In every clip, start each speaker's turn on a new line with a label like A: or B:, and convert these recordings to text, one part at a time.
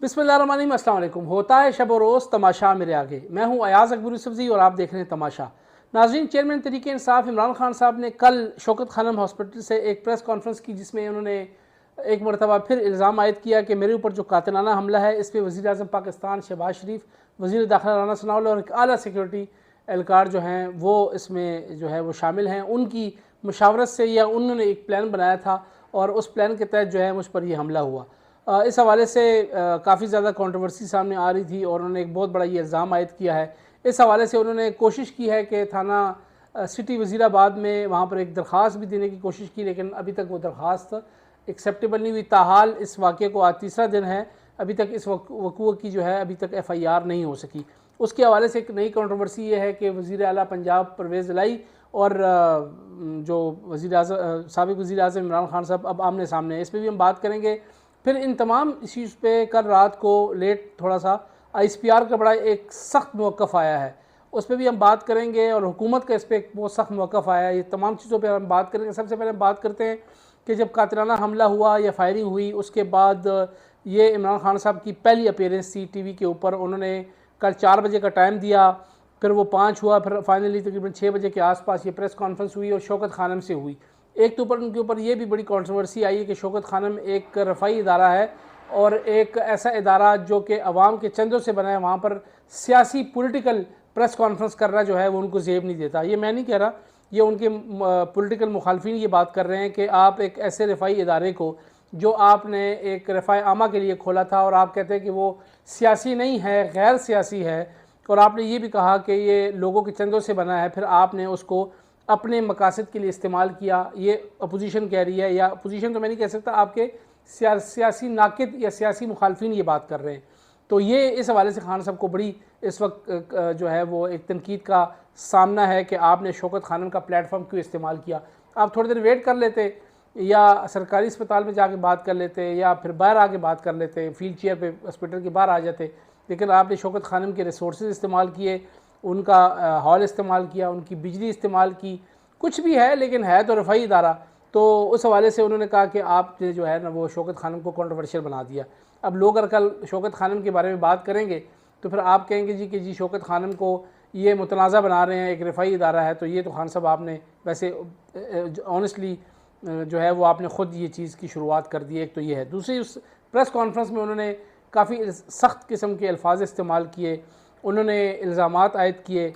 A: बिस्मिल्लाहिर्रहमानिर्रहीम, अस्सलाम वालेकुम। होता है शब व रोज़ तमाशा मेरे आगे। मैं हूँ अयाज़ अकबर यूसुफ़ज़ई और आप देख रहे हैं तमाशा। नाज़रीन, चेयरमैन तहरीक इंसाफ इमरान खान साहब ने कल शौकत खानम हॉस्पिटल से एक प्रेस कॉन्फ्रेंस की, जिसमें उन्होंने एक मरतबा फिर इल्ज़ाम आयद किया कि मेरे ऊपर जो कातिलाना हमला है इस पर वज़ीर आज़म पाकिस्तान शहबाज शरीफ, वज़ीर दाखिला राना सनाउल्लाह और एक आला सिक्योरिटी एहलकार जो हैं वो इसमें जो है वो शामिल हैं। उनकी मुशावरत से या उन्होंने एक प्लान बनाया था और उस प्लान के तहत जो है मुझ पर यह हमला हुआ। इस हवाले से काफ़ी ज़्यादा कंट्रोवर्सी सामने आ रही थी और उन्होंने एक बहुत बड़ा ये इल्ज़ाम आयद किया है। इस हवाले से उन्होंने कोशिश की है कि थाना सिटी वज़ीराबाद में वहाँ पर एक दरख्वास्त भी देने की कोशिश की, लेकिन अभी तक वो दरख्वास्त एक्सेप्टेबल नहीं हुई। ताहाल इस वाक़े को आज तीसरा दिन है, अभी तक इस वक़ूअ की जो है अभी तक FIR नहीं हो सकी। उसके हवाले से एक नई कंट्रोवर्सी ये है कि वज़ीर आला पंजाब परवेज़ इलाही और जो साबिक़ वज़ीर आज़म इमरान खान साहब अब आमने सामने हैं। इस पर भी हम बात करेंगे। फिर इन तमाम इश्यूज़ पे कल रात को लेट थोड़ा सा ISPR का बड़ा एक सख्त मौक़िफ़ आया है, उस पर भी हम बात करेंगे और हुकूमत का इस पर एक बहुत सख्त मौक़िफ़ आया है। ये तमाम चीज़ों पे हम बात करेंगे। सबसे पहले हम बात करते हैं कि जब कातिलाना हमला हुआ या फायरिंग हुई उसके बाद ये इमरान खान साहब की पहली अपीयरेंस थी TV के ऊपर। उन्होंने कल 4 बजे का टाइम दिया, फिर वो 5 हुआ, फिर फाइनली तकरीबन 6 बजे के आसपास ये प्रेस कॉन्फ्रेंस हुई और शौकत खानम से हुई। एक तो ऊपर उनके ऊपर ये भी बड़ी कंट्रोवर्सी आई है कि शौकत खानम एक रफ़ाई इदारा है और एक ऐसा इदारा जो कि अवाम के चंदों से बना है, वहाँ पर सियासी पॉलिटिकल प्रेस कॉन्फ्रेंस करना जो है वो उनको ज़ेब नहीं देता। ये मैं नहीं कह रहा, ये उनके पॉलिटिकल मुखालफिन ये बात कर रहे हैं कि आप एक ऐसे रफ़ाई इदारे को जो आपने एक रफ़ाए आमा के लिए खोला था और आप कहते हैं कि वो सियासी नहीं है, गैर सियासी है, और आपने ये भी कहा कि ये लोगों के चंदों से बना है, फिर आपने उसको अपने मकासद के लिए इस्तेमाल किया। ये अपोजिशन कह रही है, या अपोजिशन तो मैं नहीं कह सकता, आपके सियासी नाकिद या सियासी मुखालफिन ये बात कर रहे हैं। तो ये इस हवाले से खान साहब को बड़ी इस वक्त जो है वो एक तनकीद का सामना है कि आपने शौकत खानम का प्लेटफॉर्म क्यों इस्तेमाल किया। आप थोड़ी देर वेट कर लेते या सरकारी अस्पताल में जाके बात कर लेते या फिर बाहर आके बात कर लेते, फील्ड चेयर पे हॉस्पिटल के बाहर आ जाते, लेकिन आपने शौकत खानम के रिसोर्सेज इस्तेमाल किए, उनका हॉल इस्तेमाल किया, उनकी बिजली इस्तेमाल की। कुछ भी है लेकिन है तो रफ़ाई इदारा। तो उस हवाले से उन्होंने कहा कि आपने जो है ना वो शौकत खानम को कंट्रोवर्शियल बना दिया। अब लोग अगर कल शौकत खानम के बारे में बात करेंगे तो फिर आप कहेंगे जी कि जी शौकत खानम को ये मुतनाज़ा बना रहे हैं, एक रफ़ाई इदारा है। तो ये तो खान साहब आपने वैसे ऑनेस्टली जो है वो आपने ख़ुद ये चीज़ की शुरुआत कर दी है। एक तो ये है। दूसरी, उस प्रेस कॉन्फ्रेंस में उन्होंने काफ़ी सख्त किस्म के अल्फाज इस्तेमाल किए, उन्होंने इल्ज़ामात आयद किए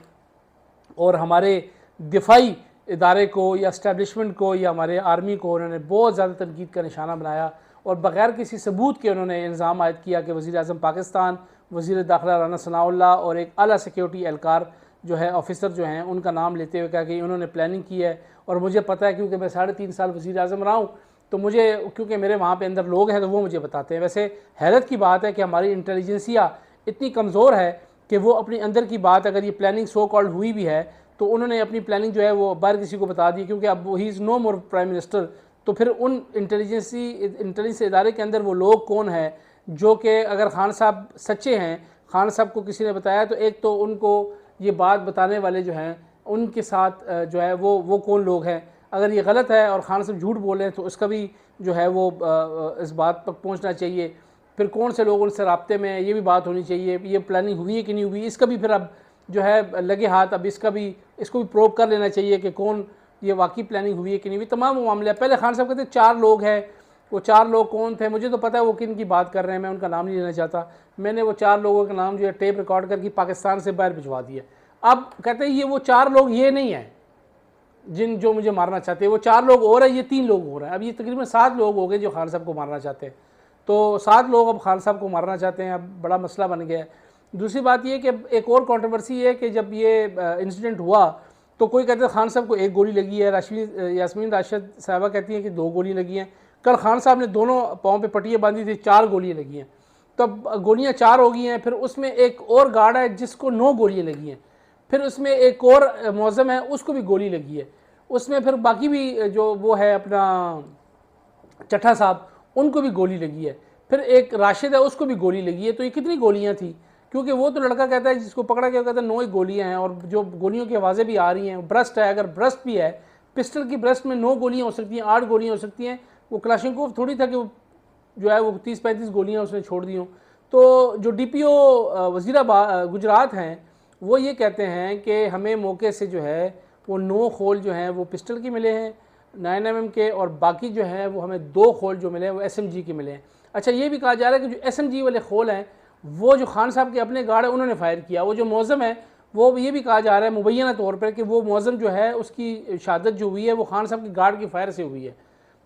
A: और हमारे दिफाई इदारे को या इस्टेब्लिशमेंट को या हमारे आर्मी को उन्होंने बहुत ज़्यादा तनकीद का निशाना बनाया और बग़ैर किसी सबूत के उन्होंने इल्ज़ाम आयद किया कि वज़ीर आज़म पाकिस्तान, वज़ीर दाखिला राना सनाउल्लाह और एक आला सिक्योरिटी एहलकार जो है ऑफिसर जो हैं उनका नाम लेते हुए कहा कि उन्होंने प्लानिंग की है। और मुझे पता है क्योंकि मैं 3.5 साल वज़ीर आज़म रहा हूँ, तो मुझे क्योंकि मेरे वहाँ पे अंदर लोग हैं तो वो मुझे बताते हैं। वैसे हैरत की बात है कि हमारी इंटेलिजेंसिया इतनी कमज़ोर है कि वो अपनी अंदर की बात, अगर ये प्लानिंग सो कॉल्ड हुई भी है तो उन्होंने अपनी प्लानिंग जो है वो बाहर किसी को बता दी, क्योंकि अब he is no more prime minister. तो फिर उन इंटेलिजेंस इदारे के अंदर वो लोग कौन है जो कि अगर खान साहब सच्चे हैं, खान साहब को किसी ने बताया, तो एक तो उनको ये बात बताने वाले जो हैं उनके साथ जो है वो कौन लोग हैं। अगर ये गलत है और खान साहब झूठ बोले तो उसका भी जो है वो इस बात तक पहुंचना चाहिए। फिर कौन से लोग उनसे राब्ते में, ये भी बात होनी चाहिए। ये प्लानिंग हुई है कि नहीं हुई, इसका भी फिर अब जो है लगे हाथ, अब इसको भी प्रोब कर लेना चाहिए कि कौन ये वाकई प्लानिंग हुई है कि नहीं हुई। तमाम मामले पहले खान साहब कहते 4 लोग हैं, वो 4 लोग कौन थे मुझे तो पता है वो किन की बात कर रहे हैं, मैं उनका नाम नहीं लेना चाहता। मैंने वो 4 लोगों का नाम जो है टेप रिकॉर्ड करके पाकिस्तान से बाहर भिजवा दिया। अब कहते हैं ये वो 4 लोग ये नहीं हैं जो मुझे मारना चाहते हैं, वो 4 लोग और हैं, ये 3 लोग हो रहे हैं। अब ये तकरीबन 7 लोग हो गए जो खान साहब को मारना चाहते हैं। तो 7 लोग अब खान साहब को मारना चाहते हैं, अब बड़ा मसला बन गया है। दूसरी बात ये कि एक और कंट्रोवर्सी है कि जब ये इंसिडेंट हुआ तो कोई कहते हैं खान साहब को 1 गोली लगी है, यास्मीन राशिद साहबा कहती हैं कि 2 गोली लगी हैं। कल खान साहब ने दोनों पाँव पे पट्टियाँ बांधी थी, 4 गोलियाँ लगी हैं। तब गोलियाँ 4 हो गई हैं। फिर उसमें एक और गार्ड है जिसको 9 गोलियाँ लगी हैं। फिर उसमें एक और मौज़म है, उसको भी गोली लगी है। उसमें फिर बाकी भी जो वो है अपना चट्ठा साहब, उनको भी गोली लगी है। फिर एक राशिद है, उसको भी गोली लगी है। तो ये कितनी गोलियाँ थी, क्योंकि वो तो लड़का कहता है जिसको पकड़ा गया कहता है 9 ही गोलियाँ हैं, और जो गोलियों की आवाज़ें भी आ रही हैं, ब्रस्ट है, अगर ब्रस्ट भी है, पिस्टल की ब्रस्ट में 9 गोलियाँ हो सकती हैं, 8 गोलियाँ हो सकती हैं। वो क्लाशनिकोव थोड़ी था कि जो है वो 30-35 गोलियाँ उसने छोड़ दी हों। तो जो DPO गुजरात हैं वो ये कहते हैं कि हमें मौके से जो है वो 9 खोल जो हैं वो पिस्टल के मिले हैं 9mm के, और बाकी जो है वो हमें 2 खोल जो मिले हैं वो SMG के मिले हैं। अच्छा, ये भी कहा जा रहा है कि जो SMG वाले खोल हैं वो जो खान साहब के अपने गार्ड है उन्होंने फायर किया। वो जो मौज़म है वो ये भी कहा जा रहा है मुबैना तौर पर कि वो मौज़म जो है उसकी शहादत जो हुई है वो खान साहब की गार्ड की फायर से हुई है।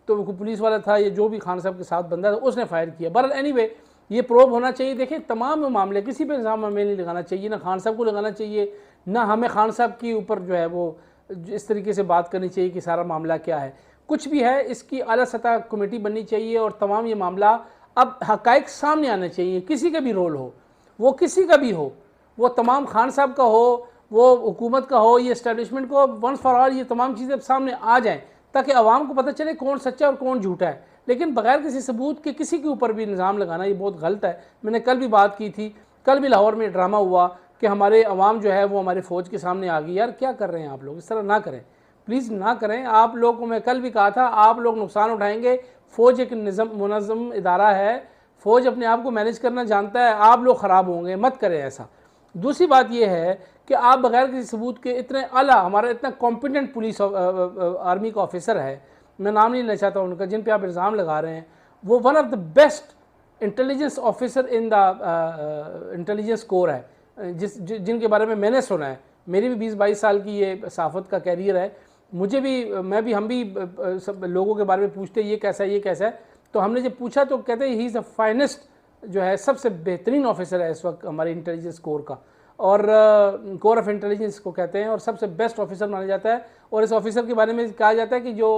A: तो वो पुलिस वाला था, ये जो भी खान साहब के साथ बंदा था उसने फायर किया। बहरहाल एनीवे ये प्रोब होना चाहिए। देखिए, तमाम मामले किसी पे इल्ज़ाम हमें नहीं लगाना चाहिए, ना खान साहब को लगाना चाहिए, ना हमें खान साहब के ऊपर जो है वो इस तरीके से बात करनी चाहिए कि सारा मामला क्या है। कुछ भी है, इसकी आला सतह कमेटी बननी चाहिए और तमाम ये मामला अब हक़ाइक़ सामने आने चाहिए। किसी का भी रोल हो, वो किसी का भी हो, वो तमाम खान साहब का हो, वो हुकूमत का हो, ये इस्टेब्लिशमेंट को, वंस फॉर ऑल ये तमाम चीज़ें सामने आ जाएँ ताकि आवाम को पता चले कौन सच्चा और कौन झूठा है। लेकिन बगैर किसी सबूत के किसी के ऊपर भी इल्ज़ाम लगाना ये बहुत गलत है। मैंने कल भी बात की थी, कल भी लाहौर में ड्रामा हुआ कि हमारे अवाम जो है वो हमारे फ़ौज के सामने आ गई। यार क्या कर रहे हैं आप लोग, इस तरह ना करें, प्लीज़ ना करें। आप लोग को मैं कल भी कहा था, आप लोग नुकसान उठाएंगे। फ़ौज एक मुनज़्ज़म इदारा है, फ़ौज अपने आप को मैनेज करना जानता है, आप लोग ख़राब होंगे, मत करें ऐसा। दूसरी बात यह है कि आप बगैर किसी सबूत के इतने आला, हमारा इतना कॉम्पिटेंट पुलिस आर्मी का ऑफिसर है, मैं नाम नहीं लेना चाहता उनका, जिन पे आप इल्ज़ाम लगा रहे हैं, वो one of the best intelligence officer in the intelligence core है, जिनके बारे में मैंने सुना है। मेरी भी 20-22 साल की ये सहाफ़त का कैरियर है, मुझे भी हम भी सब लोगों के बारे में पूछते ये कैसा है, ये कैसा है, तो हमने जब पूछा तो कहते हैं ही इज़ द फाइनेस्ट, जो है सबसे बेहतरीन ऑफिसर है इस वक्त हमारे इंटेलिजेंस कोर का, और कोर ऑफ इंटेलिजेंस को कहते हैं, और सबसे बेस्ट ऑफिसर माना जाता है। और इस ऑफिसर के बारे में कहा जाता है कि जो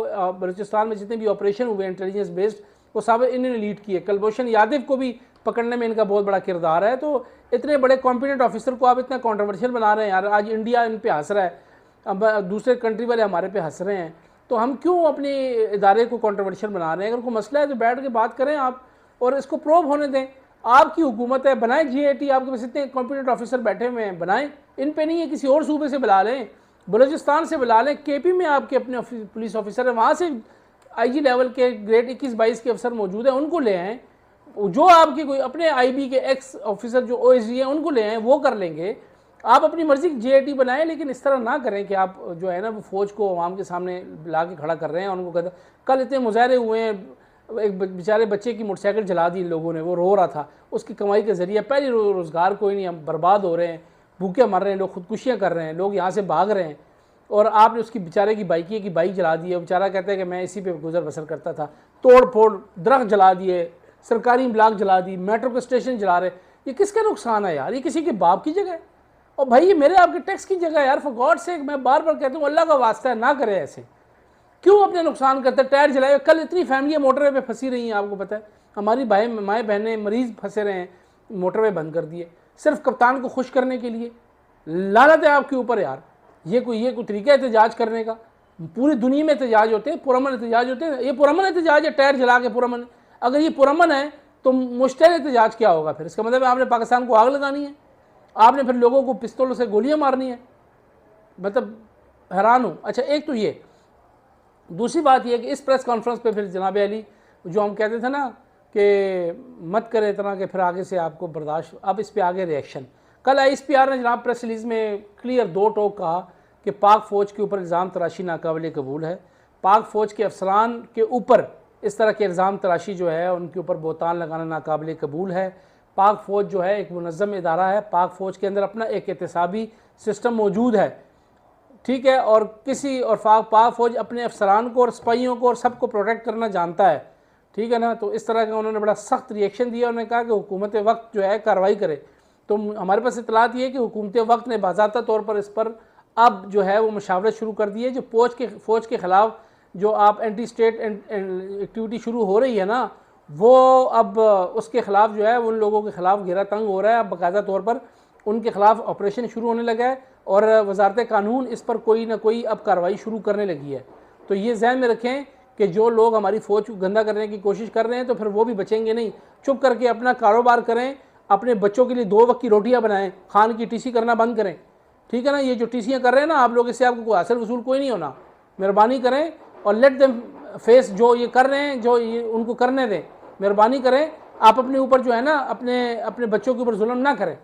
A: बलूचिस्तान में जितने भी ऑपरेशन हुए इंटेलिजेंस बेस्ड, वो सब इन्होंने लीड किए। कुलभूषण यादव को भी पकड़ने में इनका बहुत बड़ा किरदार है। तो इतने बड़े कॉम्पिटेंट ऑफिसर को आप इतना कॉन्ट्रोवर्शियल बना रहे हैं यार। आज इंडिया इन पे हंस रहा है, अब दूसरे कंट्री वाले हमारे पे हंस रहे हैं, तो हम क्यों अपने इदारे को कॉन्ट्रोवर्शियल बना रहे हैं? अगर कोई मसला है तो बैठ के बात करें आप, और इसको प्रोब होने दें। आपकी हुकूमत है, बनाएं GAT, आपके पास इतने कॉम्पिटेंट ऑफिसर बैठे हुए हैं, बनाएं। इन पे नहीं है, किसी और सूबे से बुला लें, बलूचिस्तान से बुला लें, KP में आपके अपने पुलिस ऑफिसर है, वहाँ से IG लेवल के ग्रेड 21-22 के अफसर मौजूद हैं, उनको ले आएँ। जो आपके कोई अपने IB के एक्स ऑफिसर जो OSD हैं उनको ले आएँ, वो कर लेंगे। आप अपनी मर्जी की GAT बनाएं, लेकिन इस तरह ना करें कि आप जो है ना वो फ़ौज को आवाम के सामने ला के खड़ा कर रहे हैं। उनको कहते, कल इतने मुजाहरे हुए हैं, एक बेचारे बच्चे की मोटरसाइकिल जला दी इन लोगों ने, वो रो रहा था, उसकी कमाई के ज़रिए पहले रोज़गार कोई नहीं, हम बर्बाद हो रहे हैं, भूखे मर रहे हैं लोग, खुदकुशियाँ कर रहे हैं लोग, यहाँ से भाग रहे हैं, और आपने उसकी बेचारे की बाइक जला दी है। बेचारा कहता है कि मैं इसी पे गुजर बसर करता था। तोड़ फोड़, दरख्त जला दिए, सरकारी ब्लॉक जला दी, मेट्रो के स्टेशन जला रहे। ये किसका नुकसान है यार? ये किसी के बाप की जगह है? और भाई ये मेरे आपके टैक्स की जगह है यार। फॉर गॉड सेक, मैं बार बार कहता हूँ, अल्लाह का वास्ता है ना करे ऐसे। क्यों अपने नुकसान करते? टायर जलाए। कल इतनी फैमिलियाँ मोटरवे पे फंसी रही हैं, आपको पता है। हमारी माएँ बहनें मरीज़ फंसे रहे हैं, मोटरवे बंद कर दिए सिर्फ कप्तान को खुश करने के लिए। लानत है आपके ऊपर यार। ये कोई तरीका है एहतजाज करने का? पूरी दुनिया में एहतजाज होते हैं, पुरअमन एहतजाज होते हैं। ये पुरअमन एहतजाज है, टायर जला के पुरअमन। अगर ये पुरअमन है तो मुश्तैल एहतजाज क्या होगा फिर? इसका मतलब आपने पाकिस्तान को आग लगानी है, आपने फिर लोगों को पिस्तौलों से गोलियां मारनी है। मतलब हैरान हूँ। अच्छा, एक तो ये, दूसरी बात यह कि इस प्रेस कॉन्फ्रेंस पे फिर जनाब अली जो हम कहते थे ना कि मत करें इतना कि फिर आगे से आपको बर्दाश्त, अब इस पे आगे रिएक्शन। कल ISPR ने जनाब प्रेस रिलीज़ में क्लियर 2 टोक कहा कि पाक फ़ौज के ऊपर इल्ज़ाम तराशी नाकाबिल कबूल है। पाक फ़ौज के अफसरान के ऊपर इस तरह के इल्ज़ाम तराशी जो है उनके ऊपर बोतान लगाना नाकाबिल कबूल है। पाक फ़ौज जो है एक मुनज़्ज़म इदारा है, पाक फ़ौज के अंदर अपना एक एहतसाबी सिस्टम मौजूद है, ठीक है, और पाक फ़ौज अपने अफसरान को और सिपाहियों को और सबको प्रोटेक्ट करना जानता है, ठीक है ना। तो इस तरह का उन्होंने बड़ा सख्त रिएक्शन दिया। उन्होंने कहा कि हुकूमत वक्त जो है कार्रवाई करे। तो हमारे पास इतलात ये है कि हुकूमत वक्त ने बाज़ाब्ता तौर पर इस पर अब जो है वो मुशावरत शुरू कर दी है। जो फ़ौज के ख़िलाफ़ जो आप एंटी स्टेट एक्टिविटी शुरू हो रही है ना, वो अब उसके ख़िलाफ़ जो है उन लोगों के ख़िलाफ़ घेरा तंग हो रहा है। अब बाकायदा तौर पर उनके ख़िलाफ़ ऑपरेशन शुरू होने लगा है और वजारत कानून इस पर कोई ना कोई अब कार्रवाई शुरू करने लगी है। तो ये ज़हन में रखें कि जो लोग हमारी फ़ौज को गंदा करने की कोशिश कर रहे हैं तो फिर वो भी बचेंगे नहीं। चुप करके अपना कारोबार करें, अपने बच्चों के लिए 2 वक्त की रोटियां बनाएं, खान की TC करना बंद करें, ठीक है ना। ये जो TCयाँ कर रहे हैं ना आप लोग, इससे आपको कोई हासिल वसूल कोई नहीं होना। मेहरबानी करें और लेट देम फेस जो ये कर रहे हैं, जो ये उनको करने दें, मेहरबानी करें। आप अपने ऊपर जो है ना अपने अपने बच्चों के ऊपर जुल्म ना करें।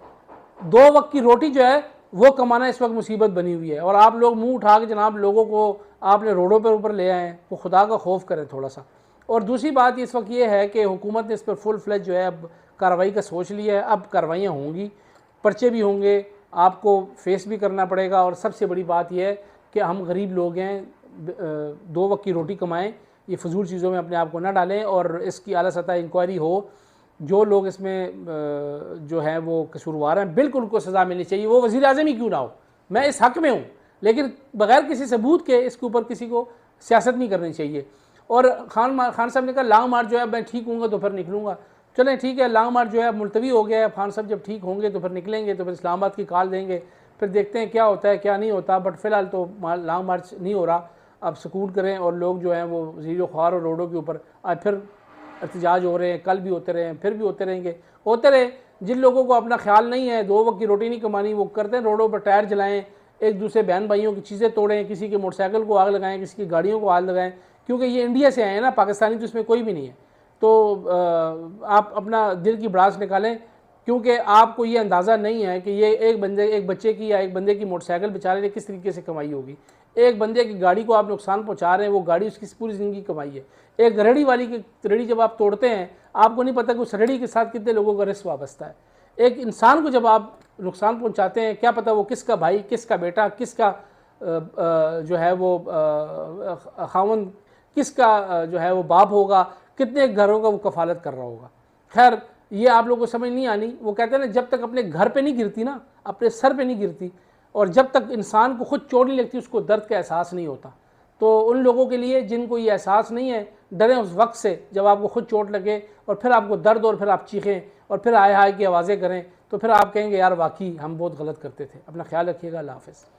A: 2 वक्त की रोटी जो है वो कमाना इस वक्त मुसीबत बनी हुई है, और आप लोग मुंह उठा के जनाब लोगों को आपने रोडों पर ऊपर ले आए, वो खुदा का खौफ करें थोड़ा सा। और दूसरी बात इस वक्त ये है कि हुकूमत ने इस पर फुल फ्लेज जो है अब कार्रवाई का सोच लिया है। अब कार्रवाइयाँ होंगी, पर्चे भी होंगे, आपको फेस भी करना पड़ेगा। और सबसे बड़ी बात यह है कि हम गरीब लोग हैं, 2 वक्त की रोटी कमाएँ, ये फजूल चीज़ों में अपने आप को ना डालें, और इसकी आला सतह इंक्वायरी हो। जो लोग इसमें जो है वो कसूरवार हैं, बिल्कुल उनको सज़ा मिलनी चाहिए, वो वज़ीर आज़म ही क्यों ना हो। मैं इस हक़ में हूँ, लेकिन बग़ैर किसी सबूत के इसके ऊपर किसी को सियासत नहीं करनी चाहिए। और खान साहब ने कहा लॉन्ग मार्च जो है मैं ठीक हूँगा तो फिर निकलूँगा। चलें ठीक है, लॉन्ग मार्च जो है मुलतवी हो गया है, खान साहब जब ठीक होंगे तो फिर निकलेंगे, तो फिर इस्लामाबाद की कॉल देंगे, फिर देखते हैं क्या होता है क्या नहीं होता। बट फ़िलहाल तो लॉन्ग मार्च नहीं हो रहा। अब सुकून करें, और लोग जो हैं वो ज़ीरो ख्वार और रोडों के ऊपर आज फिर एहतजाज हो रहे हैं, कल भी होते रहे हैं, फिर भी होते रहेंगे, होते रहे। जिन लोगों को अपना ख्याल नहीं है, 2 वक्त की रोटी नहीं कमानी, वो करते हैं रोडों पर टायर जलाएं, एक दूसरे बहन भाइयों की चीज़ें तोड़ें, किसी के मोटरसाइकिल को आग लगाएं, किसी की गाड़ियों को आग लगाएं, क्योंकि ये इंडिया से आए हैं ना, पाकिस्तानी तो इसमें कोई भी नहीं है। तो आप अपना दिल की भड़ास निकालें, क्योंकि आपको ये अंदाज़ा नहीं है कि ये एक बच्चे की या एक बंदे की मोटरसाइकिल बेचारे ने किस तरीके से कमाई होगी। एक बंदे की गाड़ी को आप नुकसान पहुंचा रहे हैं, वो गाड़ी उसकी पूरी ज़िंदगी कमाई है। एक रेहड़ी वाली की रेहड़ी जब आप तोड़ते हैं, आपको नहीं पता कि उस रेहड़ी के साथ कितने लोगों का रिस्क वाबस्ता है। एक इंसान को जब आप नुकसान पहुंचाते हैं, क्या पता वो किसका भाई, किसका बेटा, किसका जो है वो खावन, किसका जो है वो बाप होगा, कितने घरों का वो कफालत कर रहा होगा। खैर ये आप लोगों को समझ नहीं आनी। वो कहते हैं ना, जब तक अपने घर पे नहीं गिरती ना, अपने सर पे नहीं गिरती, और जब तक इंसान को खुद चोट नहीं लगती, उसको दर्द का एहसास नहीं होता। तो उन लोगों के लिए जिनको ये एहसास नहीं है, डरें उस वक्त से जब आपको खुद चोट लगे और फिर आपको दर्द, और फिर आप चीखें और फिर हाय हाय की आवाज़ें करें, तो फिर आप कहेंगे यार वाकई हम बहुत गलत करते थे। अपना ख्याल रखिएगा। अल्लाह हाफ़िज़।